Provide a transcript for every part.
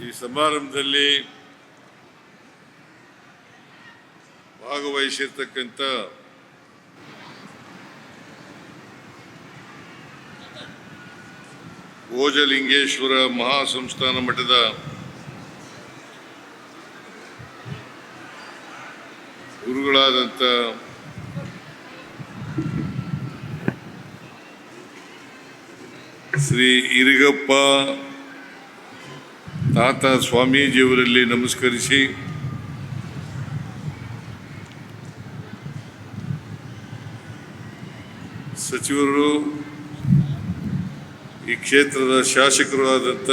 ಈ ಸಮಾರಂಭದಲ್ಲಿ ಭಾಗವಹಿಸಿರ್ತಕ್ಕಂಥ ಭೋಜಲಿಂಗೇಶ್ವರ ಮಹಾಸಂಸ್ಥಾನ ಮಠದ ಗುರುಗಳಾದಂಥ ಶ್ರೀ ಇರಿಗಪ್ಪ ತಾತ ಸ್ವಾಮೀಜಿಯವರಲ್ಲಿ ನಮಸ್ಕರಿಸಿ ಸಚಿವರು, ಈ ಕ್ಷೇತ್ರದ ಶಾಸಕರು ಆದಂಥ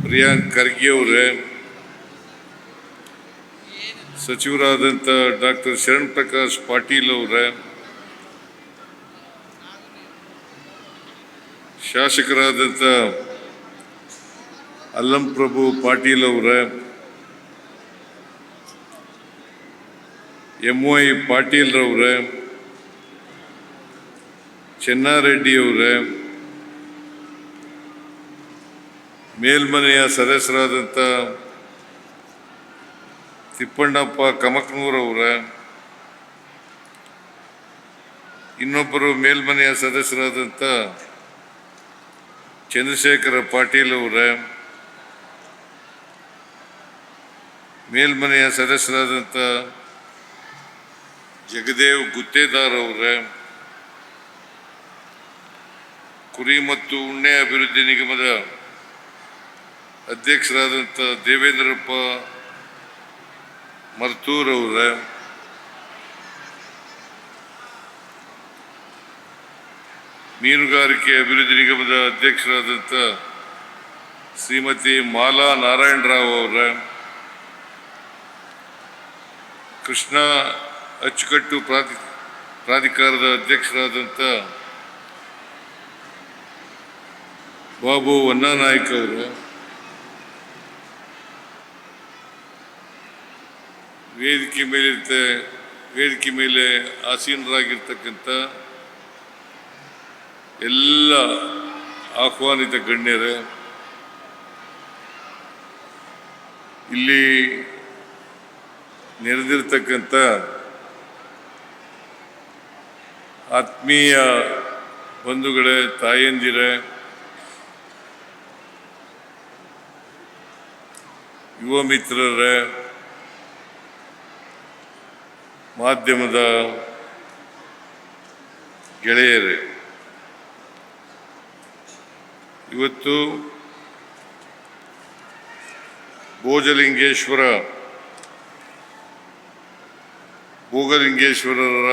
ಪ್ರಿಯಾಂಕ್ ಖರ್ಗೆ ಅವರೇ, ಸಚಿವರಾದಂಥ ಡಾಕ್ಟರ್ ಶರಣ್ ಪ್ರಕಾಶ್ ಪಾಟೀಲ್ ಅವರೇ, ಶಾಸಕರಾದಂಥ ಅಲ್ಲಂ ಪ್ರಭು ಪಾಟೀಲ್ ಅವರೇ, MY ಪಾಟೀಲ್ ಅವರೇ, ಚೆನ್ನಾರೆಡ್ಡಿ ಅವರೇ, ಮೇಲ್ಮನೆಯ ಸದಸ್ಯರಾದಂಥ ತಿಪ್ಪಣ್ಣಪ್ಪ ಕಮಕ್ನೂರ್ ಅವರೇ, ಇನ್ನೊಬ್ಬರು ಮೇಲ್ಮನೆಯ ಸದಸ್ಯರಾದಂಥ ಚಂದ್ರಶೇಖರ ಪಾಟೀಲ್ ಅವರೇ, ಮೇಲ್ಮನೆಯ ಸದಸ್ಯರಾದಂಥ ಜಗದೇವ್ ಗುತ್ತೇದಾರ್ ಅವರೇ, ಕುರಿ ಮತ್ತು ಉಣ್ಣೆ ಅಭಿವೃದ್ಧಿ ನಿಗಮದ ಅಧ್ಯಕ್ಷರಾದಂಥ ದೇವೇಂದ್ರಪ್ಪ ಮರ್ತೂರ್ ಅವರೇ, ಮೀನುಗಾರಿಕೆ ಅಭಿವೃದ್ಧಿ ನಿಗಮದ ಅಧ್ಯಕ್ಷರಾದಂಥ ಶ್ರೀಮತಿ ಮಾಲಾ ನಾರಾಯಣರಾವ್ ಅವರೇ, ಕೃಷ್ಣ ಅಚ್ಚುಕಟ್ಟು ಪ್ರಾಧಿಕಾರದ ಅಧ್ಯಕ್ಷರಾದಂಥ ಬಾಬು ವನ್ನಾನಾಯ್ಕ ಅವರು, ವೇದಿಕೆ ಮೇಲೆ ಆಸೀನರಾಗಿರ್ತಕ್ಕಂಥ ಎಲ್ಲ ಆಹ್ವಾನಿತ ಗಣ್ಯರೇ, ಇಲ್ಲಿ ನೆರೆದಿರ್ತಕ್ಕಂಥ ಆತ್ಮೀಯ ಬಂಧುಗಳೇ, ತಾಯಂದಿರೇ, ಯುವ ಮಿತ್ರರೇ, ಮಾಧ್ಯಮದ ಗೆಳೆಯರೇ, ಇವತ್ತು ಭೋಗಲಿಂಗೇಶ್ವರರ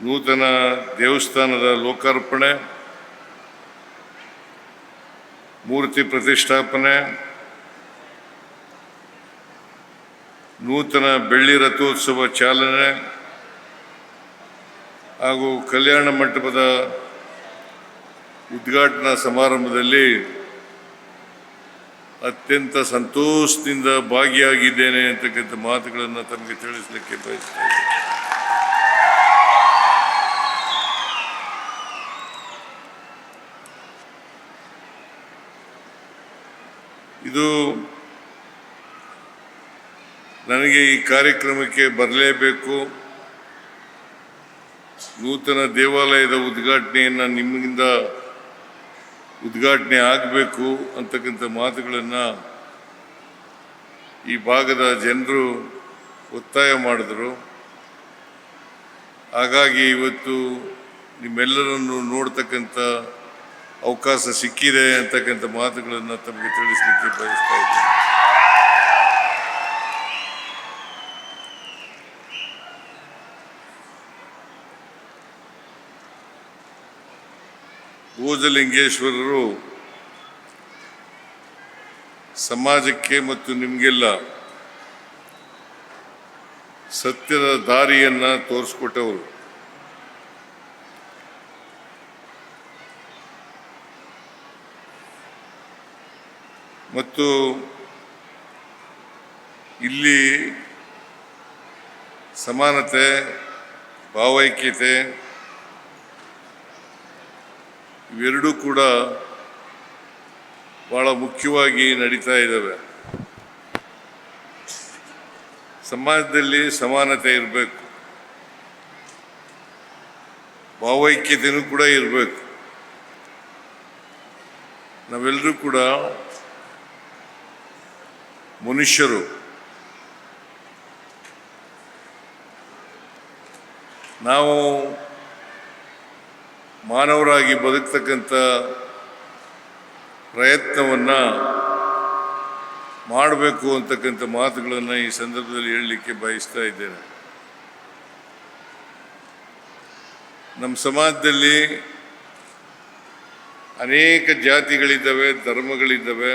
ನೂತನ ದೇವಸ್ಥಾನದ ಲೋಕಾರ್ಪಣೆ, ಮೂರ್ತಿ ಪ್ರತಿಷ್ಠಾಪನೆ, ನೂತನ ಬೆಳ್ಳಿ ರಥೋತ್ಸವ ಚಾಲನೆ ಹಾಗೂ ಕಲ್ಯಾಣ ಮಂಟಪದ ಉದ್ಘಾಟನಾ ಸಮಾರಂಭದಲ್ಲಿ ಅತ್ಯಂತ ಸಂತೋಷದಿಂದ ಭಾಗಿಯಾಗಿದ್ದೇನೆ ಅಂತಕ್ಕಂಥ ಮಾತುಗಳನ್ನು ತಮಗೆ ತಿಳಿಸಲಿಕ್ಕೆ ಬಯಸ್ತೇನೆ. ಇದು ನನಗೆ ಈ ಕಾರ್ಯಕ್ರಮಕ್ಕೆ ಬರಲೇಬೇಕು, ನೂತನ ದೇವಾಲಯದ ಉದ್ಘಾಟನೆ ಆಗಬೇಕು ಅಂತಕ್ಕಂಥ ಮಾತುಗಳನ್ನು ಈ ಭಾಗದ ಜನರು ಒತ್ತಾಯ ಮಾಡಿದ್ರು. ಹಾಗಾಗಿ ಇವತ್ತು ನಿಮ್ಮೆಲ್ಲರನ್ನು ನೋಡ್ತಕ್ಕಂಥ ಅವಕಾಶ ಸಿಕ್ಕಿದೆ ಅಂತಕ್ಕಂಥ ಮಾತುಗಳನ್ನು ತಮಗೆ ತಿಳಿಸಲಿಕ್ಕೆ ಬಯಸ್ತಾ ಇದ್ದೀನಿ. ಭೋಜಲಿಂಗೇಶ್ವರರು ಸಮಾಜಕ್ಕೆ ಮತ್ತು ನಿಮಗೆಲ್ಲ ಸತ್ಯದ ದಾರಿಯನ್ನು ತೋರಿಸ್ಕೊಟ್ಟವರು. ಮತ್ತು ಇಲ್ಲಿ ಸಮಾನತೆ, ಭಾವೈಕ್ಯತೆ ಇವೆರಡೂ ಕೂಡ ಭಾಳ ಮುಖ್ಯವಾಗಿ ನಡೀತಾ ಇದ್ದಾವೆ. ಸಮಾಜದಲ್ಲಿ ಸಮಾನತೆ ಇರಬೇಕು, ಭಾವೈಕ್ಯತೆಯೂ ಕೂಡ ಇರಬೇಕು. ನಾವೆಲ್ಲರೂ ಕೂಡ ಮನುಷ್ಯರು. ನಾವು ಮಾನವರಾಗಿ ಬದುಕ್ತಕ್ಕಂಥ ಪ್ರಯತ್ನವನ್ನು ಮಾಡಬೇಕು ಅಂತಕ್ಕಂಥ ಮಾತುಗಳನ್ನು ಈ ಸಂದರ್ಭದಲ್ಲಿ ಹೇಳಲಿಕ್ಕೆ ಬಯಸ್ತಾ ಇದ್ದೇನೆ. ನಮ್ಮ ಸಮಾಜದಲ್ಲಿ ಅನೇಕ ಜಾತಿಗಳಿದ್ದಾವೆ, ಧರ್ಮಗಳಿದ್ದಾವೆ,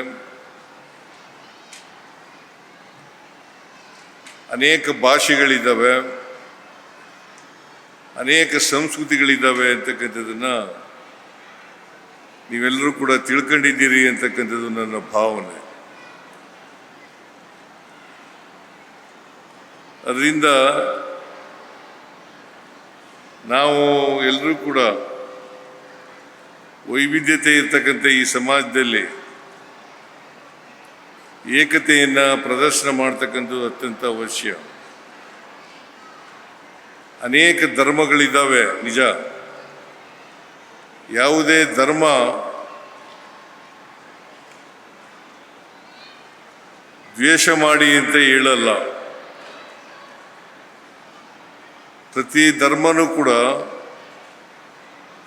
ಅನೇಕ ಭಾಷೆಗಳಿದ್ದಾವೆ, ಅನೇಕ ಸಂಸ್ಕೃತಿಗಳಿದ್ದಾವೆ ಅಂತಕ್ಕಂಥದ್ದನ್ನು ನೀವೆಲ್ಲರೂ ಕೂಡ ತಿಳ್ಕೊಂಡಿದ್ದೀರಿ ಅಂತಕ್ಕಂಥದ್ದು ನನ್ನ ಭಾವನೆ. ಅದರಿಂದ ನಾವು ಎಲ್ಲರೂ ಕೂಡ ವೈವಿಧ್ಯತೆ ಇರ್ತಕ್ಕಂಥ ಈ ಸಮಾಜದಲ್ಲಿ ಏಕತೆಯನ್ನು ಪ್ರದರ್ಶನ ಮಾಡ್ತಕ್ಕಂಥದ್ದು ಅತ್ಯಂತ ಅವಶ್ಯ. ಅನೇಕ ಧರ್ಮಗಳಿದ್ದಾವೆ ನಿಜ. ಯಾವುದೇ ಧರ್ಮ ದ್ವೇಷ ಮಾಡಿ ಅಂತ ಹೇಳಲ್ಲ. ಪ್ರತಿ ಧರ್ಮನೂ ಕೂಡ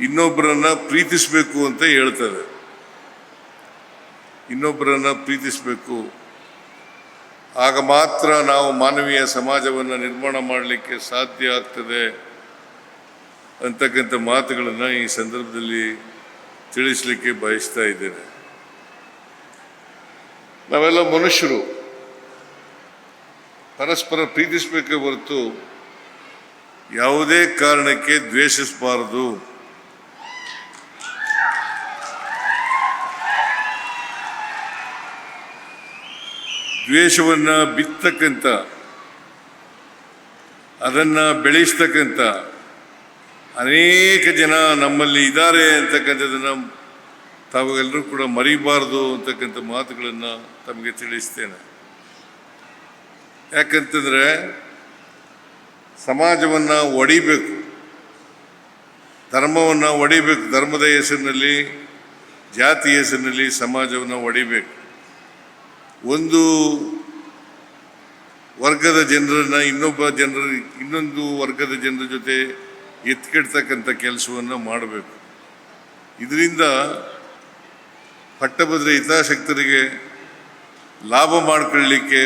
ಇನ್ನೊಬ್ಬರನ್ನ ಪ್ರೀತಿಸಬೇಕು ಅಂತ ಹೇಳ್ತದೆ. ಇನ್ನೊಬ್ಬರನ್ನ ಪ್ರೀತಿಸಬೇಕು, ಆಗ ಮಾತ್ರ ನಾವು ಮಾನವೀಯ ಸಮಾಜವನ್ನು ನಿರ್ಮಾಣ ಮಾಡಲಿಕ್ಕೆ ಸಾಧ್ಯ ಆಗ್ತದೆ ಅಂತಕ್ಕಂಥ ಮಾತುಗಳನ್ನು ಈ ಸಂದರ್ಭದಲ್ಲಿ ತಿಳಿಸಲಿಕ್ಕೆ ಬಯಸ್ತಾ ಇದ್ದೇನೆ. ನಾವೆಲ್ಲ ಮನುಷ್ಯರು, ಪರಸ್ಪರ ಪ್ರೀತಿಸಬೇಕೇ ಹೊರತು ಯಾವುದೇ ಕಾರಣಕ್ಕೆ ದ್ವೇಷಿಸಬಾರದು. ದ್ವೇಷವನ್ನು ಬಿತ್ತಕ್ಕಂಥ, ಅದನ್ನು ಬೆಳೆಸ್ತಕ್ಕಂಥ ಅನೇಕ ಜನ ನಮ್ಮಲ್ಲಿ ಇದ್ದಾರೆ ಅಂತಕ್ಕಂಥದ್ದನ್ನು ತಾವೆಲ್ಲರೂ ಕೂಡ ಮರಿಬಾರ್ದು ಅಂತಕ್ಕಂಥ ಮಾತುಗಳನ್ನು ತಮಗೆ ತಿಳಿಸ್ತೇನೆ. ಯಾಕಂತಂದರೆ ಸಮಾಜವನ್ನು ಒಡಿಬೇಕು, ಧರ್ಮವನ್ನು ಒಡಿಬೇಕು. ಧರ್ಮದ ಹೆಸರಿನಲ್ಲಿ, ಜಾತಿ ಹೆಸರಿನಲ್ಲಿ ಸಮಾಜವನ್ನು ಒಡಿಬೇಕು. ಒಂದು ವರ್ಗದ ಜನರನ್ನು ಇನ್ನೊಂದು ವರ್ಗದ ಜನರ ಜೊತೆ ಎತ್ಕೆಡ್ತಕ್ಕಂಥ ಕೆಲಸವನ್ನು ಮಾಡಬೇಕು. ಇದರಿಂದ ಪಟ್ಟಭದ್ರ ಹಿತಾಸಕ್ತರಿಗೆ ಲಾಭ ಮಾಡಿಕೊಳ್ಳಲಿಕ್ಕೆ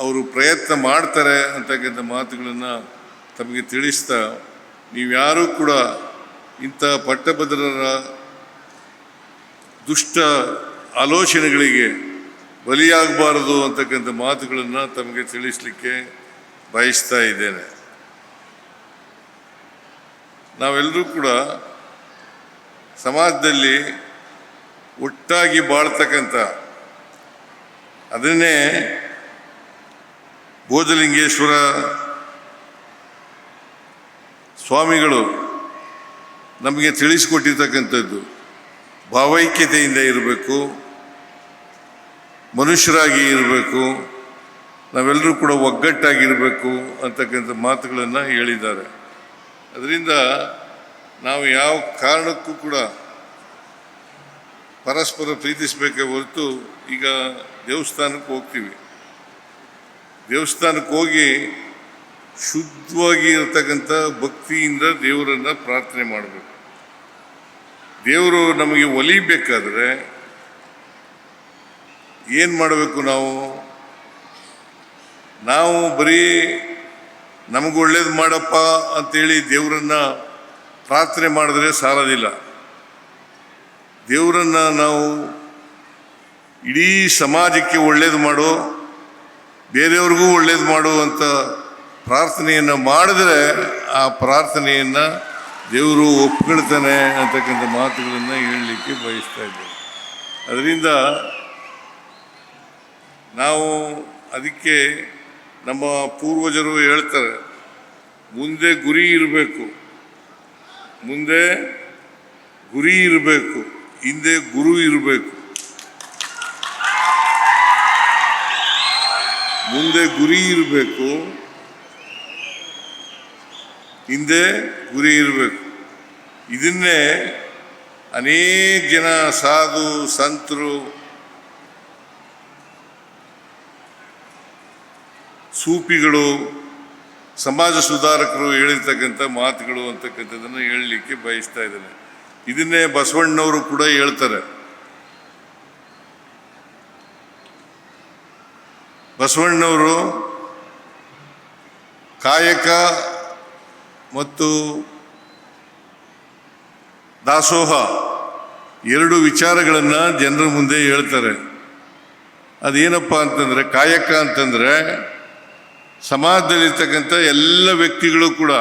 ಅವರು ಪ್ರಯತ್ನ ಮಾಡ್ತಾರೆ ಅಂತಕ್ಕಂಥ ಮಾತುಗಳನ್ನು ತಮಗೆ ತಿಳಿಸ್ತಾ, ನೀವ್ಯಾರೂ ಕೂಡ ಇಂಥ ಪಟ್ಟಭದ್ರರ ದುಷ್ಟ ಆಲೋಚನೆಗಳಿಗೆ ಬಲಿಯಾಗಬಾರದು ಅಂತಕ್ಕಂಥ ಮಾತುಗಳನ್ನು ತಮಗೆ ತಿಳಿಸಲಿಕ್ಕೆ ಬಯಸ್ತಾ ಇದ್ದೇನೆ. ನಾವೆಲ್ಲರೂ ಕೂಡ ಸಮಾಜದಲ್ಲಿ ಒಟ್ಟಾಗಿ ಬಾಳ್ತಕ್ಕಂಥ, ಅದನ್ನೇ ಭೋಜಲಿಂಗೇಶ್ವರ ಸ್ವಾಮಿಗಳು ನಮಗೆ ತಿಳಿಸಿಕೊಟ್ಟಿರ್ತಕ್ಕಂಥದ್ದು. ಭಾವೈಕ್ಯತೆಯಿಂದ ಇರಬೇಕು, ಮನುಷ್ಯರಾಗಿ ಇರಬೇಕು, ನಾವೆಲ್ಲರೂ ಕೂಡ ಒಗ್ಗಟ್ಟಾಗಿರಬೇಕು ಅಂತಕ್ಕಂಥ ಮಾತುಗಳನ್ನು ಹೇಳಿದ್ದಾರೆ. ಅದರಿಂದ ನಾವು ಯಾವ ಕಾರಣಕ್ಕೂ ಕೂಡ ಪರಸ್ಪರ ಪ್ರೀತಿಸಬೇಕೇ ಹೊರತು, ಈಗ ದೇವಸ್ಥಾನಕ್ಕೆ ಹೋಗ್ತೀವಿ, ದೇವಸ್ಥಾನಕ್ಕೆ ಹೋಗಿ ಶುದ್ಧವಾಗಿ ಇರತಕ್ಕಂಥ ಭಕ್ತಿಯಿಂದ ದೇವರನ್ನು ಪ್ರಾರ್ಥನೆ ಮಾಡಬೇಕು. ದೇವರು ನಮಗೆ ಒಲಿಬೇಕಾದ್ರೆ ಏನು ಮಾಡಬೇಕು? ನಾವು ಬರೀ ನಮಗೆ ಒಳ್ಳೇದು ಮಾಡಪ್ಪ ಅಂತೇಳಿ ದೇವರನ್ನು ಪ್ರಾರ್ಥನೆ ಮಾಡಿದ್ರೆ ಸಾಲದಿಲ್ಲ. ದೇವರನ್ನು ನಾವು ಇಡೀ ಸಮಾಜಕ್ಕೆ ಒಳ್ಳೇದು ಮಾಡೋ, ಬೇರೆಯವ್ರಿಗೂ ಒಳ್ಳೇದು ಮಾಡುವಂಥ ಪ್ರಾರ್ಥನೆಯನ್ನು ಮಾಡಿದ್ರೆ ಆ ಪ್ರಾರ್ಥನೆಯನ್ನು ದೇವರು ಒಪ್ಕೊಳ್ತಾನೆ ಅಂತಕ್ಕಂಥ ಮಾತುಗಳನ್ನು ಹೇಳಲಿಕ್ಕೆ ಬಯಸ್ತಾ ಇದ್ದೇವೆ. ಅದರಿಂದ ನಾವು ಅದಕ್ಕೆ ನಮ್ಮ ಪೂರ್ವಜರು ಹೇಳ್ತಾರೆ, ಮುಂದೆ ಗುರಿ ಇರಬೇಕು, ಮುಂದೆ ಗುರಿ ಇರಬೇಕು, ಹಿಂದೆ ಗುರು ಇರಬೇಕು. ಮುಂದೆ ಗುರಿ ಇರಬೇಕು, ಹಿಂದೆ ಗುರಿ ಇರಬೇಕು. ಇದನ್ನೇ ಅನೇಕ ಜನ ಸಾಧು ಸಂತರು, ಸೂಫಿಗಳು, ಸಮಾಜ ಸುಧಾರಕರು ಹೇಳಿರ್ತಕ್ಕಂಥ ಮಾತುಗಳು ಅಂತಕ್ಕಂಥದ್ದನ್ನು ಹೇಳಲಿಕ್ಕೆ ಬಯಸ್ತಾ ಇದ್ದೇನೆ. ಇದನ್ನೇ ಬಸವಣ್ಣವರು ಕೂಡ ಹೇಳ್ತಾರೆ. ಬಸವಣ್ಣವರು ಕಾಯಕ ಮತ್ತು ದಾಸೋಹ ಎರಡು ವಿಚಾರಗಳನ್ನು ಜನರ ಮುಂದೆ ಹೇಳ್ತಾರೆ. ಅದೇನಪ್ಪ ಅಂತಂದರೆ, ಕಾಯಕ ಅಂತಂದರೆ ಸಮಾಜದಲ್ಲಿರ್ತಕ್ಕಂಥ ಎಲ್ಲ ವ್ಯಕ್ತಿಗಳು ಕೂಡ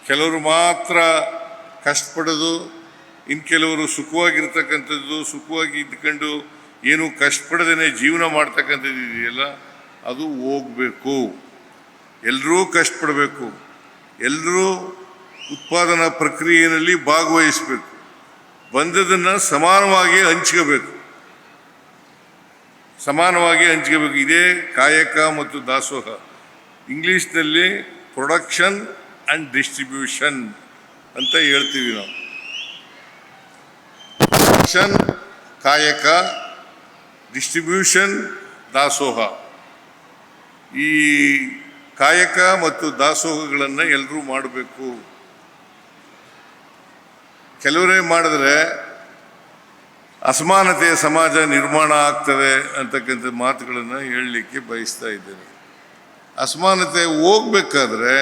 ಕೆಲವರು ಮಾತ್ರ ಕಷ್ಟಪಡೋದು, ಇನ್ನು ಕೆಲವರು ಸುಖವಾಗಿರ್ತಕ್ಕಂಥದ್ದು, ಸುಖವಾಗಿ ಇದ್ಕೊಂಡು ಏನು ಕಷ್ಟಪಡದೇ ಜೀವನ ಮಾಡ್ತಕ್ಕಂಥದ್ದು ಇದೆಯಲ್ಲ, ಅದು ಹೋಗಬೇಕು. ಎಲ್ಲರೂ ಕಷ್ಟಪಡಬೇಕು, ಎಲ್ಲರೂ ಉತ್ಪಾದನಾ ಪ್ರಕ್ರಿಯೆಯಲ್ಲಿ ಭಾಗವಹಿಸಬೇಕು, ಬಂದದನ್ನು ಸಮಾನವಾಗಿ ಹಂಚ್ಕೋಬೇಕು. ಇದೇ ಕಾಯಕ ಮತ್ತು ದಾಸೋಹ. ಇಂಗ್ಲೀಷ್ನಲ್ಲಿ ಪ್ರೊಡಕ್ಷನ್ ಆ್ಯಂಡ್ ಡಿಸ್ಟ್ರಿಬ್ಯೂಷನ್ ಅಂತ ಹೇಳ್ತೀವಿ ನಾವು. ಪ್ರೊಡಕ್ಷನ್ ಕಾಯಕ, ಡಿಸ್ಟ್ರಿಬ್ಯೂಷನ್ ದಾಸೋಹ. ಈ ಕಾಯಕ ಮತ್ತು ದಾಸೋಹಗಳನ್ನು ಎಲ್ಲರೂ ಮಾಡಬೇಕು. ಕೆಲವರೇ ಮಾಡಿದ್ರೆ ಅಸಮಾನತೆಯ ಸಮಾಜ ನಿರ್ಮಾಣ ಆಗ್ತದೆ ಅಂತಕ್ಕಂಥ ಮಾತುಗಳನ್ನು ಹೇಳಲಿಕ್ಕೆ ಬಯಸ್ತಾ ಇದ್ದೇನೆ. ಅಸಮಾನತೆ ಹೋಗ್ಬೇಕಾದ್ರೆ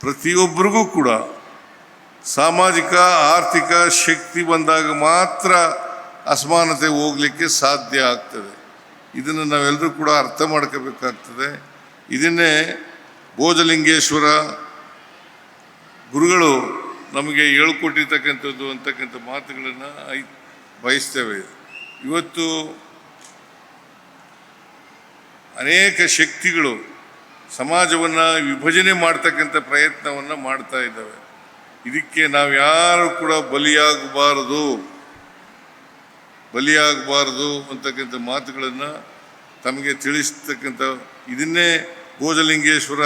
ಪ್ರತಿಯೊಬ್ಬರಿಗೂ ಕೂಡ ಸಾಮಾಜಿಕ ಆರ್ಥಿಕ ಶಕ್ತಿ ಬಂದಾಗ ಮಾತ್ರ ಅಸಮಾನತೆ ಹೋಗಲಿಕ್ಕೆ ಸಾಧ್ಯ ಆಗ್ತದೆ. ಇದನ್ನು ನಾವೆಲ್ಲರೂ ಕೂಡ ಅರ್ಥ ಮಾಡ್ಕೋಬೇಕಾಗ್ತದೆ. ಇದನ್ನೇ ಭೋಜಲಿಂಗೇಶ್ವರ ಗುರುಗಳು ನಮಗೆ ಹೇಳ್ಕೊಟ್ಟಿರ್ತಕ್ಕಂಥದ್ದು ಅಂತಕ್ಕಂಥ ಮಾತುಗಳನ್ನು ಬಯಸ್ತೇವೆ. ಇವತ್ತು ಅನೇಕ ಶಕ್ತಿಗಳು ಸಮಾಜವನ್ನು ವಿಭಜನೆ ಮಾಡ್ತಕ್ಕಂಥ ಪ್ರಯತ್ನವನ್ನು ಮಾಡ್ತಾ ಇದ್ದಾವೆ. ಇದಕ್ಕೆ ನಾವು ಯಾರು ಕೂಡ ಬಲಿಯಾಗಬಾರದು ಅಂತಕ್ಕಂಥ ಮಾತುಗಳನ್ನು ತಮಗೆ ತಿಳಿಸ್ತಕ್ಕಂಥ, ಇದನ್ನೇ ಭೋಜಲಿಂಗೇಶ್ವರ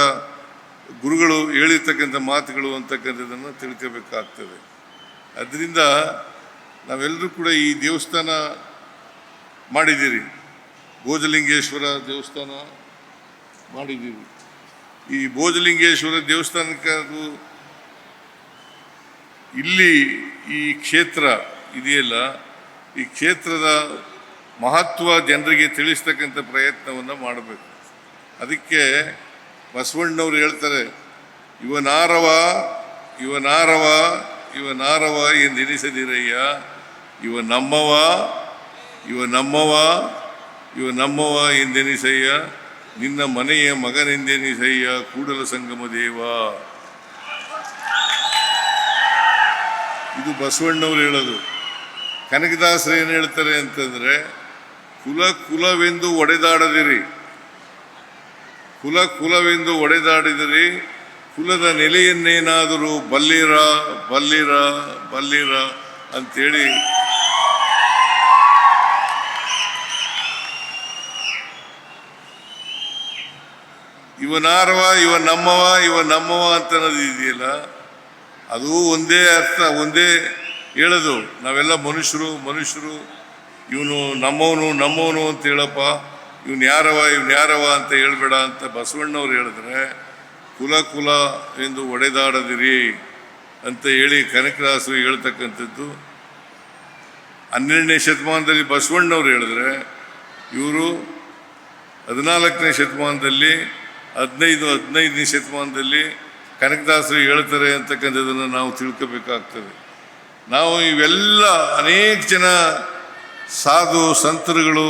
ಗುರುಗಳು ಹೇಳಿರ್ತಕ್ಕಂಥ ಮಾತುಗಳು ಅಂತಕ್ಕಂಥದ್ದನ್ನು ತಿಳ್ಕೋಬೇಕಾಗ್ತದೆ. ಅದರಿಂದ ನಾವೆಲ್ಲರೂ ಕೂಡ ಈ ದೇವಸ್ಥಾನ ಮಾಡಿದ್ದೀರಿ, ಭೋಜಲಿಂಗೇಶ್ವರ ದೇವಸ್ಥಾನ ಮಾಡಿದ್ದೀವಿ. ಈ ಭೋಜಲಿಂಗೇಶ್ವರ ದೇವಸ್ಥಾನಕ್ಕೆ ಅದು ಇಲ್ಲಿ ಈ ಕ್ಷೇತ್ರ ಇದೆಯಲ್ಲ, ಈ ಕ್ಷೇತ್ರದ ಮಹತ್ವ ಜನರಿಗೆ ತಿಳಿಸ್ತಕ್ಕಂಥ ಪ್ರಯತ್ನವನ್ನು ಮಾಡಬೇಕು. ಅದಕ್ಕೆ ಬಸವಣ್ಣವ್ರು ಹೇಳ್ತಾರೆ, ಇವನಾರವ ಎಂದೆನಿಸದಿರಯ್ಯ, ಇವ ನಮ್ಮವ ಎಂದೆನಿಸಯ್ಯ, ನಿನ್ನ ಮನೆಯ ಮಗನೆಂದೆನಿಸಯ್ಯ ಕೂಡಲ ಸಂಗಮ ದೇವ. ಇದು ಬಸವಣ್ಣವ್ರು ಹೇಳೋದು. ಕನಕದಾಸರು ಏನು ಹೇಳ್ತಾರೆ ಅಂತಂದರೆ, ಕುಲವೆಂದು ಒಡೆದಾಡಿದಿರಿ, ಕುಲದ ನೆಲೆಯನ್ನೇನಾದರೂ ಬಲ್ಲಿರ ಅಂತೇಳಿ ಇವ ನಮ್ಮವ ಅಂತ ಅನ್ನೋದು ಇದೆಯಲ್ಲ, ಅದು ಒಂದೇ ಅರ್ಥ, ಒಂದೇ ಹೇಳೋದು. ನಾವೆಲ್ಲ ಮನುಷ್ಯರು, ಇವನು ನಮ್ಮವನು ಅಂತ ಹೇಳಪ್ಪ, ಇವನು ಯಾರವ ಅಂತ ಹೇಳ್ಬೇಡ ಅಂತ ಬಸವಣ್ಣವ್ರು ಹೇಳಿದ್ರೆ, ಕುಲ ಎಂದು ಒಡೆದಾಡದಿರಿ ಅಂತ ಹೇಳಿ ಕನಕದಾಸರು ಹೇಳ್ತಕ್ಕಂಥದ್ದು 12ನೇ ಶತಮಾನದಲ್ಲಿ ಬಸವಣ್ಣವ್ರು ಹೇಳಿದ್ರೆ, ಇವರು 14ನೇ ಶತಮಾನದಲ್ಲಿ 15ನೇ ಶತಮಾನದಲ್ಲಿ ಕನಕದಾಸರು ಹೇಳ್ತಾರೆ ಅಂತಕ್ಕಂಥದ್ದನ್ನು ನಾವು ತಿಳ್ಕೋಬೇಕಾಗ್ತದೆ. ನಾವು ಇವೆಲ್ಲ ಅನೇಕ ಜನ ಸಾಧು ಸಂತರುಗಳು,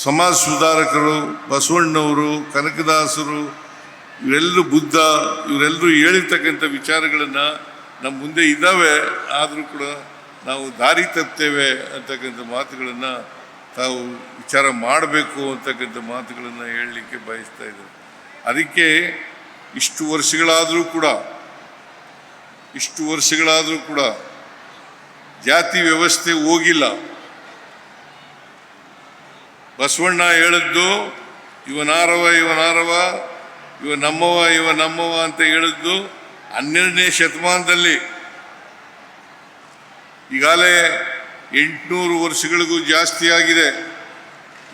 ಸಮಾಜ ಸುಧಾರಕರು, ಬಸವಣ್ಣವರು, ಕನಕದಾಸರು, ಇವರೆಲ್ಲರೂ ಬುದ್ಧ, ಇವರೆಲ್ಲರೂ ಹೇಳಿರ್ತಕ್ಕಂಥ ವಿಚಾರಗಳನ್ನು ನಮ್ಮ ಮುಂದೆ ಇದ್ದಾವೆ. ಆದರೂ ಕೂಡ ನಾವು ದಾರಿ ತಪ್ತೇವೆ ಅಂತಕ್ಕಂಥ ಮಾತುಗಳನ್ನು ತಾವು ವಿಚಾರ ಮಾಡಬೇಕು ಅಂತಕ್ಕಂಥ ಮಾತುಗಳನ್ನು ಹೇಳಲಿಕ್ಕೆ ಬಯಸ್ತಾ ಇದ್ದಾರೆ. ಅದಕ್ಕೆ ಇಷ್ಟು ವರ್ಷಗಳಾದರೂ ಕೂಡ ಜಾತಿ ವ್ಯವಸ್ಥೆ ಹೋಗಿಲ್ಲ. ಬಸವಣ್ಣ ಹೇಳಿದ್ದು ಇವನಾರವ ಇವನಾರವ ಇವ ನಮ್ಮವ ಅಂತ ಹೇಳಿದ್ದು 12ನೇ ಶತಮಾನದಲ್ಲಿ. ಈಗಾಗಲೇ 800 ವರ್ಷಗಳಿಗೂ ಜಾಸ್ತಿ ಆಗಿದೆ.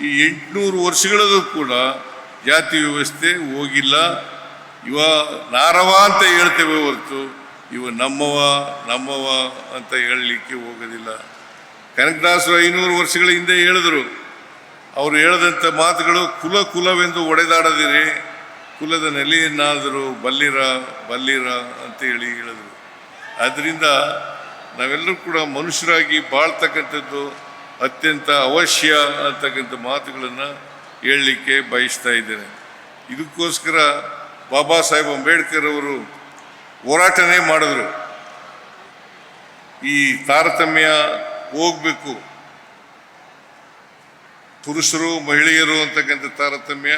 ಈ 800 ವರ್ಷಗಳಲ್ಲೂ ಕೂಡ ಜಾತಿ ವ್ಯವಸ್ಥೆ ಹೋಗಿಲ್ಲ. ಇವ ನಾರವ ಅಂತ ಹೇಳ್ತೇವೆ ಹೊರತು ಇವ ನಮ್ಮವ ಅಂತ ಹೇಳಲಿಕ್ಕೆ ಹೋಗೋದಿಲ್ಲ. ಕನಕದಾಸರು 500 ವರ್ಷಗಳ ಹಿಂದೆ ಹೇಳಿದ್ರು. ಅವರು ಹೇಳಿದಂಥ ಮಾತುಗಳು ಕುಲವೆಂದು ಒಡೆದಾಡದಿರಿ, ಕುಲದ ನೆಲೆಯನ್ನಾದರೂ ಬಲ್ಲಿರ ಅಂತ ಹೇಳಿದರು. ಆದ್ದರಿಂದ ನಾವೆಲ್ಲರೂ ಕೂಡ ಮನುಷ್ಯರಾಗಿ ಬಾಳ್ತಕ್ಕಂಥದ್ದು ಅತ್ಯಂತ ಅವಶ್ಯ ಅಂತಕ್ಕಂಥ ಮಾತುಗಳನ್ನು ಹೇಳಲಿಕ್ಕೆ ಬಯಸ್ತಾ ಇದ್ದೇನೆ. ಇದಕ್ಕೋಸ್ಕರ ಬಾಬಾ ಸಾಹೇಬ್ ಅಂಬೇಡ್ಕರ್ ಅವರು ಹೋರಾಟನೇ ಮಾಡಿದ್ರು. ಈ ತಾರತಮ್ಯ ಹೋಗಬೇಕು, ಪುರುಷರು ಮಹಿಳೆಯರು ಅಂತಕ್ಕಂಥ ತಾರತಮ್ಯ,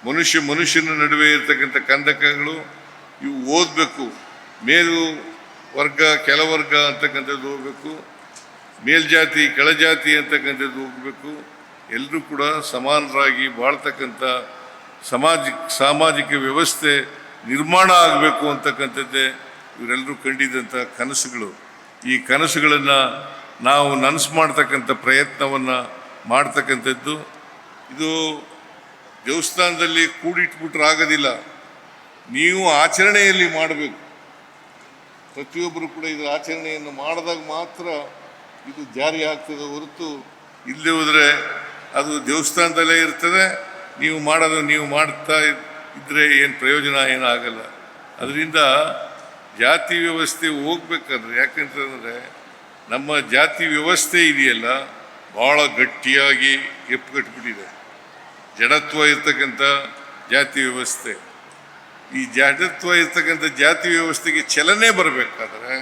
ಮನುಷ್ಯನ ನಡುವೆ ಇರ್ತಕ್ಕಂಥ ಕಂದಕಗಳು ಇವು ಓದಬೇಕು. ಮೇಲು ವರ್ಗ ಕೆಳವರ್ಗ ಅಂತಕ್ಕಂಥದ್ದು ಹೋಗ್ಬೇಕು, ಮೇಲ್ಜಾತಿ ಕೆಳಜಾತಿ ಅಂತಕ್ಕಂಥದ್ದು ಹೋಗಬೇಕು. ಎಲ್ಲರೂ ಕೂಡ ಸಮಾನರಾಗಿ ಬಾಳ್ತಕ್ಕಂಥ ಸಾಮಾಜಿಕ ವ್ಯವಸ್ಥೆ ನಿರ್ಮಾಣ ಆಗಬೇಕು ಅಂತಕ್ಕಂಥದ್ದೇ ಇವರೆಲ್ಲರೂ ಕಂಡಿದ್ದಂಥ ಕನಸುಗಳು. ಈ ಕನಸುಗಳನ್ನು ನಾವು ನನಸು ಮಾಡ್ತಕ್ಕಂಥ ಪ್ರಯತ್ನವನ್ನು ಮಾಡ್ತಕ್ಕಂಥದ್ದು. ಇದು ದೇವಸ್ಥಾನದಲ್ಲಿ ಕೂಡಿಟ್ಬಿಟ್ರೆ ಆಗೋದಿಲ್ಲ, ನೀವು ಆಚರಣೆಯಲ್ಲಿ ಮಾಡಬೇಕು. ಪ್ರತಿಯೊಬ್ಬರು ಕೂಡ ಇದರ ಆಚರಣೆಯನ್ನು ಮಾಡಿದಾಗ ಮಾತ್ರ ಇದು ಜಾರಿ ಆಗ್ತದೆ ಹೊರತು ಇಲ್ಲದೆ ಹೋದರೆ ಅದು ದೇವಸ್ಥಾನದಲ್ಲೇ ಇರ್ತದೆ. ನೀವು ಮಾಡ್ತಾ ಇದ್ದರೆ ಏನು ಪ್ರಯೋಜನ ಏನಾಗಲ್ಲ. ಅದರಿಂದ ಜಾತಿ ವ್ಯವಸ್ಥೆ ಹೋಗ್ಬೇಕಾದ್ರೆ, ಯಾಕಂತಂದರೆ ನಮ್ಮ ಜಾತಿ ವ್ಯವಸ್ಥೆ ಇದೆಯಲ್ಲ ಭಾಳ ಗಟ್ಟಿಯಾಗಿ ಎಪ್ಪುಗಟ್ಬಿಟ್ಟಿದೆ. ಜಡತ್ವ ಇರ್ತಕ್ಕಂಥ ಜಾತಿ ವ್ಯವಸ್ಥೆ, ಈ ಜಡತ್ವ ಇರ್ತಕ್ಕಂಥ ಜಾತಿ ವ್ಯವಸ್ಥೆಗೆ ಚಲನೆ ಬರಬೇಕಾದ್ರೆ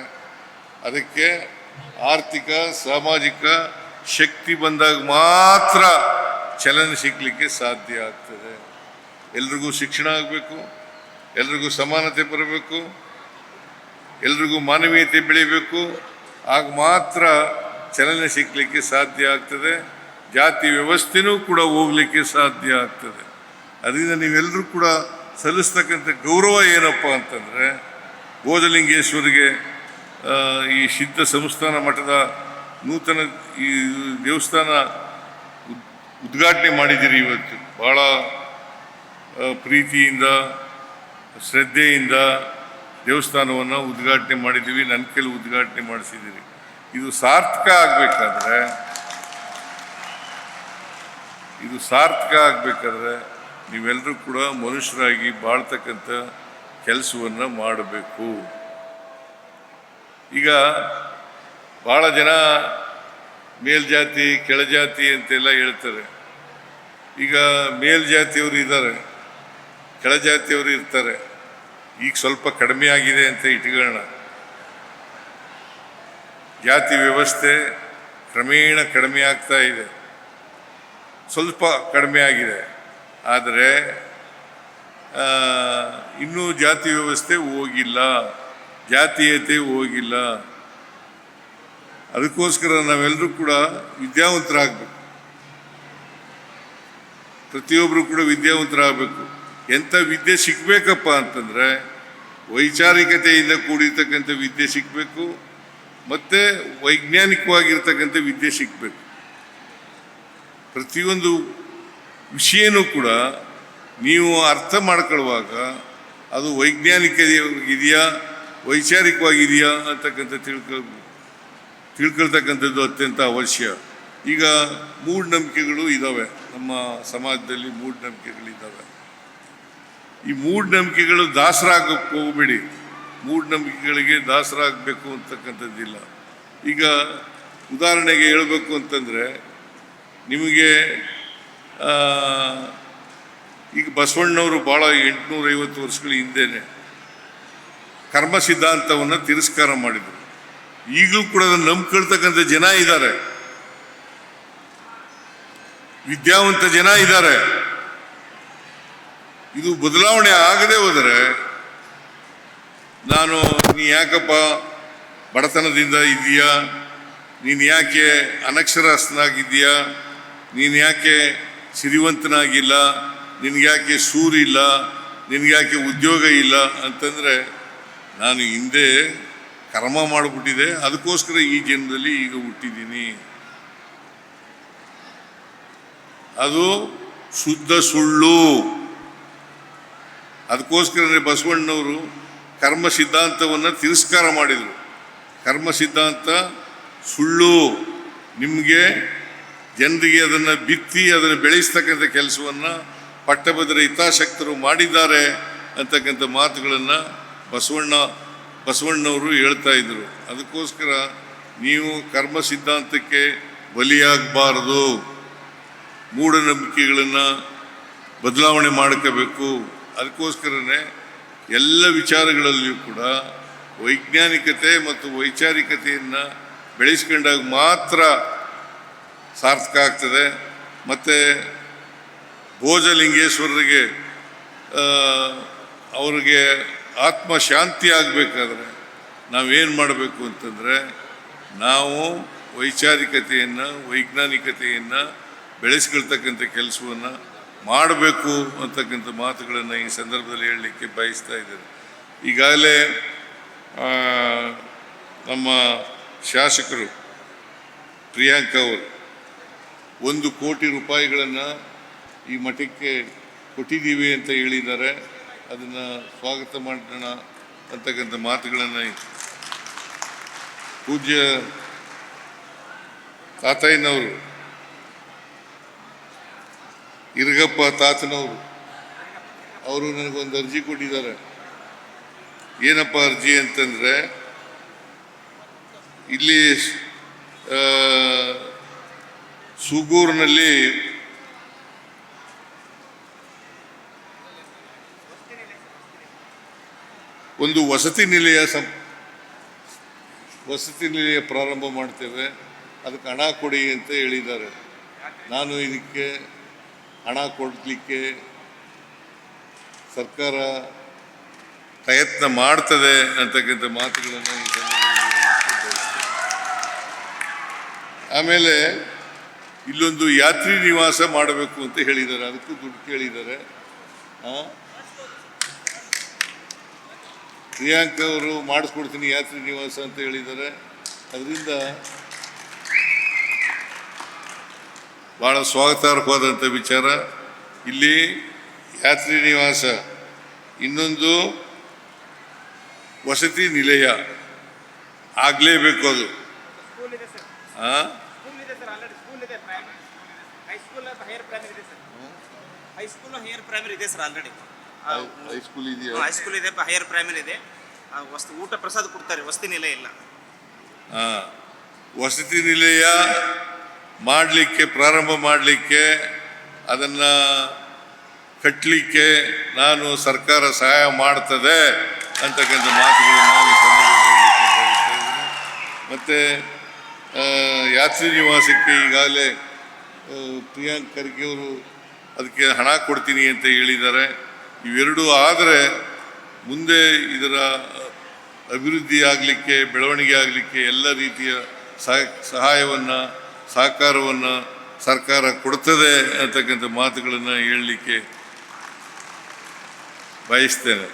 ಅದಕ್ಕೆ ಆರ್ಥಿಕ ಸಾಮಾಜಿಕ ಶಕ್ತಿ ಬಂದಾಗ ಮಾತ್ರ ಚಲನೆ ಸಿಗಲಿಕ್ಕೆ ಸಾಧ್ಯ ಆಗ್ತದೆ. ಎಲ್ರಿಗೂ ಶಿಕ್ಷಣ ಆಗಬೇಕು, ಎಲ್ರಿಗೂ ಸಮಾನತೆ ಬರಬೇಕು, ಎಲ್ರಿಗೂ ಮಾನವೀಯತೆ ಬೆಳಿಬೇಕು. ಆಗ ಮಾತ್ರ ಚಲನೆ ಸಿಗಲಿಕ್ಕೆ ಸಾಧ್ಯ ಆಗ್ತದೆ, ಜಾತಿ ವ್ಯವಸ್ಥೆನೂ ಕೂಡ ಹೋಗಲಿಕ್ಕೆ ಸಾಧ್ಯ ಆಗ್ತದೆ. ಅದರಿಂದ ನೀವೆಲ್ಲರೂ ಕೂಡ ಸಲ್ಲಿಸ್ತಕ್ಕಂಥ ಗೌರವ ಏನಪ್ಪ ಅಂತಂದರೆ, ಭೋಜಲಿಂಗೇಶ್ವರಿಗೆ ಈ ಸಿದ್ಧ ಸಂಸ್ಥಾನ ಮಠದ ನೂತನ ಈ ದೇವಸ್ಥಾನ ಉದ್ಘಾಟನೆ ಮಾಡಿದ್ದೀರಿ. ಇವತ್ತು ಭಾಳ ಪ್ರೀತಿಯಿಂದ ಶ್ರದ್ಧೆಯಿಂದ ದೇವಸ್ಥಾನವನ್ನು ಉದ್ಘಾಟನೆ ಮಾಡಿದ್ದೀವಿ. ನನ್ನ ಕೈಲಿ ಉದ್ಘಾಟನೆ ಮಾಡಿಸಿದ್ದೀರಿ. ಇದು ಸಾರ್ಥಕ ಆಗಬೇಕಾದ್ರೆ ನೀವೆಲ್ಲರೂ ಕೂಡ ಮನುಷ್ಯರಾಗಿ ಬಾಳ್ತಕ್ಕಂಥ ಕೆಲಸವನ್ನು ಮಾಡಬೇಕು. ಈಗ ಭಾಳ ಜನ ಮೇಲ್ಜಾತಿ ಕೆಳಜಾತಿ ಅಂತೆಲ್ಲ ಹೇಳ್ತಾರೆ. ಈಗ ಮೇಲ್ಜಾತಿಯವರು ಇದ್ದಾರೆ, ಕೆಳಜಾತಿಯವರು ಇರ್ತಾರೆ. ಈಗ ಸ್ವಲ್ಪ ಕಡಿಮೆ ಆಗಿದೆ ಅಂತ ಇಟ್ಕೊಳ್ಳೋಣ. ಜಾತಿ ವ್ಯವಸ್ಥೆ ಕ್ರಮೇಣ ಕಡಿಮೆ ಆಗ್ತಾ ಇದೆ, ಸ್ವಲ್ಪ ಕಡಿಮೆ ಆಗಿದೆ. ಆದರೆ ಇನ್ನೂ ಜಾತಿ ವ್ಯವಸ್ಥೆ ಹೋಗಿಲ್ಲ, ಜಾತೀಯತೆ ಹೋಗಿಲ್ಲ. ಅದಕ್ಕೋಸ್ಕರ ನಾವೆಲ್ಲರೂ ಕೂಡ ವಿದ್ಯಾವಂತರಾಗಬೇಕು. ಪ್ರತಿಯೊಬ್ಬರು ಕೂಡ ವಿದ್ಯಾವಂತರಾಗಬೇಕು. ಎಂಥ ವಿದ್ಯೆ ಸಿಗಬೇಕಪ್ಪ ಅಂತಂದರೆ ವೈಚಾರಿಕತೆಯಿಂದ ಕೂಡಿರ್ತಕ್ಕಂಥ ವಿದ್ಯೆ ಸಿಗಬೇಕು, ಮತ್ತು ವೈಜ್ಞಾನಿಕವಾಗಿರ್ತಕ್ಕಂಥ ವಿದ್ಯೆ ಸಿಗಬೇಕು. ಪ್ರತಿಯೊಂದು ವಿಷಯನೂ ಕೂಡ ನೀವು ಅರ್ಥ ಮಾಡ್ಕೊಳ್ಳುವಾಗ ಅದು ವೈಜ್ಞಾನಿಕವಾಗಿದೆಯಾ ವೈಚಾರಿಕವಾಗಿದೆಯಾ ಅಂತಕ್ಕಂಥ ತಿಳ್ಕೊಳ್ತಕ್ಕಂಥದ್ದು ಅತ್ಯಂತ ಅವಶ್ಯ. ಈಗ ಮೂಢನಂಬಿಕೆಗಳು ಇದ್ದಾವೆ, ನಮ್ಮ ಸಮಾಜದಲ್ಲಿ ಮೂಢನಂಬಿಕೆಗಳಿದ್ದಾವೆ. ಈ ಮೂಢನಂಬಿಕೆಗಳು ದಾಸರಾಗಕ್ಕೆ ಹೋಗಬೇಡಿ. ಮೂಢನಂಬಿಕೆಗಳಿಗೆ ದಾಸರಾಗಬೇಕು ಅಂತಕ್ಕಂಥದ್ದಿಲ್ಲ. ಈಗ ಉದಾಹರಣೆಗೆ ಹೇಳಬೇಕು ಅಂತಂದರೆ, ನಿಮಗೆ ಈಗ ಬಸವಣ್ಣವರು ಭಾಳ 850 ವರ್ಷಗಳ ಹಿಂದೆಯೇ ಕರ್ಮ ಸಿದ್ಧಾಂತವನ್ನು ತಿರಸ್ಕಾರ ಮಾಡಿದರು. ಈಗಲೂ ಕೂಡ ಅದನ್ನು ನಂಬ್ಕೊಳ್ತಕ್ಕಂಥ ಜನ ಇದ್ದಾರೆ, ವಿದ್ಯಾವಂತ ಜನ ಇದ್ದಾರೆ. ಇದು ಬದಲಾವಣೆ ಆಗದೆ ಹೋದರೆ ನೀ ಯಾಕಪ್ಪ ಬಡತನದಿಂದ ಇದೆಯಾ, ನೀನು ಯಾಕೆ ಅನಕ್ಷರಸ್ಥನಾಗಿದ್ದೀಯಾ, ನೀನು ಯಾಕೆ ಸಿರಿವಂತನಾಗಿಲ್ಲ, ನಿನಗ್ಯಾಕೆ ಸೂರಿಲ್ಲ, ನಿನಗ್ಯಾಕೆ ಉದ್ಯೋಗ ಇಲ್ಲ ಅಂತಂದರೆ ನಾನು ಹಿಂದೆ ಕರ್ಮ ಮಾಡಿಬಿಟ್ಟಿದೆ, ಅದಕ್ಕೋಸ್ಕರ ಈ ಜನ್ಮದಲ್ಲಿ ಈಗ ಹುಟ್ಟಿದ್ದೀನಿ. ಅದು ಶುದ್ಧ ಸುಳ್ಳು. ಅದಕ್ಕೋಸ್ಕರನೇ ಬಸವಣ್ಣವರು ಕರ್ಮ ಸಿದ್ಧಾಂತವನ್ನು ತಿರಸ್ಕಾರ ಮಾಡಿದರು. ಕರ್ಮ ಸಿದ್ಧಾಂತ ಸುಳ್ಳು. ನಿಮಗೆ ಜನರಿಗೆ ಅದನ್ನು ಬಿತ್ತಿ ಅದನ್ನು ಬೆಳೆಸ್ತಕ್ಕಂಥ ಕೆಲಸವನ್ನು ಪಟ್ಟಭದ್ರ ಹಿತಾಸಕ್ತರು ಮಾಡಿದ್ದಾರೆ ಅಂತಕ್ಕಂಥ ಮಾತುಗಳನ್ನು ಬಸವಣ್ಣವರು ಹೇಳ್ತಾ ಇದ್ದರು. ಅದಕ್ಕೋಸ್ಕರ ನೀವು ಕರ್ಮ ಸಿದ್ಧಾಂತಕ್ಕೆ ಬಲಿಯಾಗಬಾರದು. ಮೂಢನಂಬಿಕೆಗಳನ್ನು ಬದಲಾವಣೆ ಮಾಡ್ಕೋಬೇಕು. ಅದಕ್ಕೋಸ್ಕರನೇ ಎಲ್ಲ ವಿಚಾರಗಳಲ್ಲಿಯೂ ಕೂಡ ವೈಜ್ಞಾನಿಕತೆ ಮತ್ತು ವೈಚಾರಿಕತೆಯನ್ನು ಬೆಳೆಸ್ಕೊಂಡಾಗ ಮಾತ್ರ ಸಾರ್ಥಕ ಆಗ್ತದೆ. ಮತ್ತು ಭೋಜಲಿಂಗೇಶ್ವರರಿಗೆ ಅವ್ರಿಗೆ ಆತ್ಮಶಾಂತಿ ಆಗಬೇಕಾದ್ರೆ ನಾವೇನು ಮಾಡಬೇಕು ಅಂತಂದರೆ, ನಾವು ವೈಚಾರಿಕತೆಯನ್ನು ವೈಜ್ಞಾನಿಕತೆಯನ್ನು ಬೆಳೆಸ್ಕೊಳ್ತಕ್ಕಂಥ ಕೆಲಸವನ್ನು ಮಾಡಬೇಕು ಅಂತಕ್ಕಂಥ ಮಾತುಗಳನ್ನು ಈ ಸಂದರ್ಭದಲ್ಲಿ ಹೇಳಲಿಕ್ಕೆ ಬಯಸ್ತಾ ಇದ್ದೇನೆ. ಈಗಾಗಲೇ ನಮ್ಮ ಶಾಸಕರು ಪ್ರಿಯಾಂಕ ಅವರು 1 ಕೋಟಿ ರೂಪಾಯಿಗಳನ್ನು ಈ ಮಠಕ್ಕೆ ಕೊಟ್ಟಿದ್ದೀವಿ ಅಂತ ಹೇಳಿದ್ದಾರೆ. ಅದನ್ನು ಸ್ವಾಗತ ಮಾಡೋಣ ಅಂತಕ್ಕಂಥ ಮಾತುಗಳನ್ನು ಪೂಜ್ಯ ತಾತಯ್ಯನವರು, ಇರಗಪ್ಪ ತಾತನವರು ಅವರು ನನಗೊಂದು ಅರ್ಜಿ ಕೊಟ್ಟಿದ್ದಾರೆ. ಏನಪ್ಪ ಅರ್ಜಿ ಅಂತಂದರೆ, ಇಲ್ಲಿ ಸುಗೂರಿನಲ್ಲಿ ಒಂದು ವಸತಿ ನಿಲಯ ಪ್ರಾರಂಭ ಮಾಡ್ತೇವೆ, ಅದಕ್ಕೆ ಹಣ ಕೊಡಿ ಅಂತ ಹೇಳಿದ್ದಾರೆ. ನಾನು ಇದಕ್ಕೆ ಹಣ ಕೊಡಲಿಕ್ಕೆ ಸರ್ಕಾರ ಪ್ರಯತ್ನ ಮಾಡ್ತದೆ ಅಂತಕ್ಕಂಥ ಮಾತುಗಳನ್ನು ಈ ಸಂದರ್ಭದಲ್ಲಿ. ಆಮೇಲೆ ಇಲ್ಲೊಂದು ಯಾತ್ರಿ ನಿವಾಸ ಮಾಡಬೇಕು ಅಂತ ಹೇಳಿದ್ದಾರೆ, ಅದಕ್ಕೂ ದುಡ್ಡು ಕೇಳಿದ್ದಾರೆ. ಪ್ರಿಯಾಂಕ ಅವರು ಮಾಡಿಸ್ಕೊಡ್ತೀನಿ ಯಾತ್ರಿ ನಿವಾಸ ಅಂತ ಹೇಳಿದ್ದಾರೆ. ಅದರಿಂದ ಭಾಳ ಸ್ವಾಗತಾರ್ಹವಾದಂಥ ವಿಚಾರ. ಇಲ್ಲಿ ಯಾತ್ರಿ ನಿವಾಸ, ಇನ್ನೊಂದು ವಸತಿ ನಿಲಯ ಆಗಲೇಬೇಕು. ಅದು ಹೈಸ್ಕೂಲ್ ಇದೆಯಾ? ಹೈಸ್ಕೂಲ್ ಇದೆ, ಹೈಯರ್ ಪ್ರೈಮರಿ ಇದೆ. ಊಟ ಪ್ರಸಾದ ಕೊಡ್ತಾರೆ, ವಸತಿ ನಿಲಯ ಇಲ್ಲ. ವಸತಿ ನಿಲಯ ಮಾಡಲಿಕ್ಕೆ, ಪ್ರಾರಂಭ ಮಾಡಲಿಕ್ಕೆ, ಅದನ್ನು ಕಟ್ಟಲಿಕ್ಕೆ ನಾನು ಸರ್ಕಾರ ಸಹಾಯ ಮಾಡ್ತದೆ ಅಂತಕ್ಕಂಥ ಮಾತುಗಳನ್ನು ಮತ್ತು ಯಾತ್ರಿ ನಿವಾಸಕ್ಕೆ ಈಗಾಗಲೇ ಪ್ರಿಯಾಂಕ್ ಖರ್ಗೆ ಅವರು ಅದಕ್ಕೆ ಹಣ ಕೊಡ್ತೀನಿ ಅಂತ ಹೇಳಿದ್ದಾರೆ. ಇವೆರಡೂ ಆದರೆ ಮುಂದೆ ಇದರ ಅಭಿವೃದ್ಧಿ ಆಗಲಿಕ್ಕೆ, ಬೆಳವಣಿಗೆ ಆಗಲಿಕ್ಕೆ ಎಲ್ಲ ರೀತಿಯ ಸಹಾಯವನ್ನು, ಸಹಕಾರವನ್ನು ಸರ್ಕಾರ ಕೊಡ್ತದೆ ಅಂತಕ್ಕಂಥ ಮಾತುಗಳನ್ನು ಹೇಳಲಿಕ್ಕೆ ಬಯಸ್ತೇನೆ.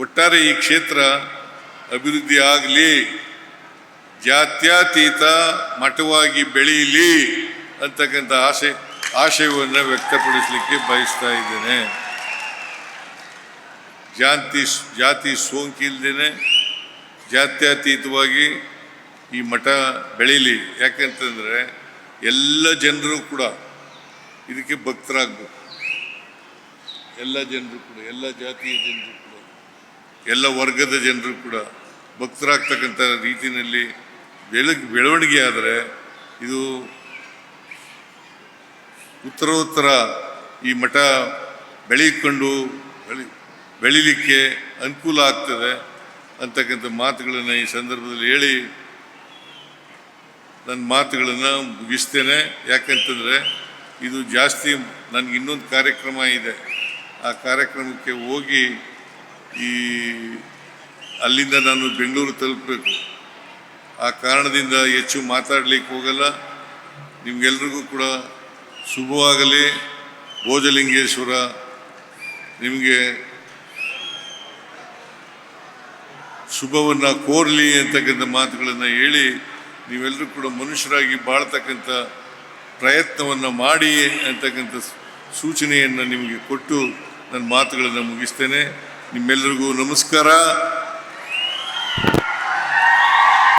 ಒಟ್ಟಾರೆ ಈ ಕ್ಷೇತ್ರ ಅಭಿವೃದ್ಧಿ ಆಗಲಿ, ಜಾತ್ಯತೀತ ಮಠವಾಗಿ ಬೆಳೀಲಿ ಅಂತಕ್ಕಂಥ ಆಶಯವನ್ನು ವ್ಯಕ್ತಪಡಿಸಲಿಕ್ಕೆ ಬಯಸ್ತಾ ಇದ್ದೇನೆ. ಜಾತಿ ಸೋಂಕಿಲ್ದೇನೆ ಜಾತ್ಯತೀತವಾಗಿ ಈ ಮಠ ಬೆಳೀಲಿ. ಯಾಕಂತಂದರೆ ಎಲ್ಲ ಜನರು ಕೂಡ ಇದಕ್ಕೆ ಭಕ್ತರಾಗಬೇಕು. ಎಲ್ಲ ಜನರು ಕೂಡ, ಎಲ್ಲ ಜಾತಿಯ ಜನರು ಕೂಡ, ಎಲ್ಲ ವರ್ಗದ ಜನರು ಕೂಡ ಭಕ್ತರಾಗ್ತಕ್ಕಂಥ ರೀತಿಯಲ್ಲಿ ಬೆಳವಣಿಗೆ ಆದರೆ ಇದು ಉತ್ತರೋತ್ತರ ಈ ಮಠ ಬೆಳೀಲಿಕ್ಕೆ ಅನುಕೂಲ ಆಗ್ತದೆ ಅಂತಕ್ಕಂಥ ಮಾತುಗಳನ್ನು ಈ ಸಂದರ್ಭದಲ್ಲಿ ಹೇಳಿ ನನ್ನ ಮಾತುಗಳನ್ನು ಮುಗಿಸ್ತೇನೆ. ಯಾಕಂತಂದರೆ ಇದು ಜಾಸ್ತಿ ನನಗೆ ಇನ್ನೊಂದು ಕಾರ್ಯಕ್ರಮ ಇದೆ, ಆ ಕಾರ್ಯಕ್ರಮಕ್ಕೆ ಹೋಗಿ ಅಲ್ಲಿಂದ ನಾನು ಬೆಂಗಳೂರು ತಲುಪಬೇಕು. ಆ ಕಾರಣದಿಂದ ಹೆಚ್ಚು ಮಾತಾಡಲಿಕ್ಕೆ ಹೋಗಲ್ಲ. ನಿಮಗೆಲ್ರಿಗೂ ಕೂಡ ಶುಭವಾಗಲಿ. ಭೋಜಲಿಂಗೇಶ್ವರ ನಿಮಗೆ ಶುಭವನ್ನು ಕೋರಲಿ ಅಂತಕ್ಕಂಥ ಮಾತುಗಳನ್ನು ಹೇಳಿ ನೀವೆಲ್ಲರೂ ಕೂಡ ಮನುಷ್ಯರಾಗಿ ಬಾಳ್ತಕ್ಕಂಥ ಪ್ರಯತ್ನವನ್ನು ಮಾಡಿ ಅಂತಕ್ಕಂಥ ಸೂಚನೆಯನ್ನು ನಿಮಗೆ ಕೊಟ್ಟು ನನ್ನ ಮಾತುಗಳನ್ನು ಮುಗಿಸ್ತೇನೆ. ನಿಮ್ಮೆಲ್ಲರಿಗೂ ನಮಸ್ಕಾರ.